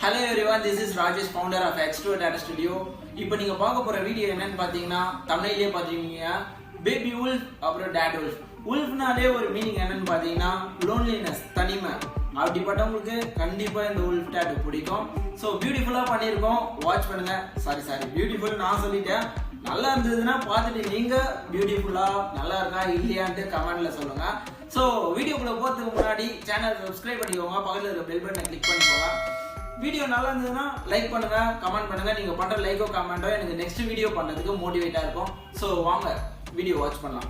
Hello everyone, this is Rajesh, founder of Extro Data Studio. இப்போ நீங்க பார்க்க போற வீடியோ என்னன்னு பாத்தீங்கன்னா தமிழ்லயே பாத்தீங்க பேபி wolf அப்புறம் டாட் wolf. wolfனாலே ஒரு மீனிங் என்னன்னு பாத்தீங்கன்னா loneliness, தனிமை. அப்படிப்பட்டவங்களுக்கு கண்டிப்பா இந்த wolf டாட் பிடிக்கும். சோ பியூட்டிஃபுல்லா பண்ணிருக்கோம். வாட்ச் பண்ணுங்க. சாரி பியூட்டிஃபுல் நான் சொல்லிட்டேன். நல்லா இருந்ததுன்னா பார்த்துட்டு நீங்க பியூட்டிஃபுல்லா நல்லா இருக்கா இல்லையான்னு கமெண்ட்ல சொல்லுங்க. சோ வீடியோக்குள்ள போறதுக்கு முன்னாடி சேனல் சப்ஸ்கிரைப் பண்ணிக்கோங்க, பக்கத்துல இருக்க பெல் பட்டனை கிளிக் பண்ணிக்கோங்க. வீடியோ நல்லா இருந்ததுன்னா லைக் பண்ணுங்க, கமெண்ட் பண்ணுங்க. நீங்க பண்ற லைக்கோ கமெண்டோ எனக்கு நெக்ஸ்ட் வீடியோ பண்றதுக்கு மோட்டிவேட்டா இருக்கும். சோ வாங்க வீடியோ வாட்ச் பண்ணலாம்.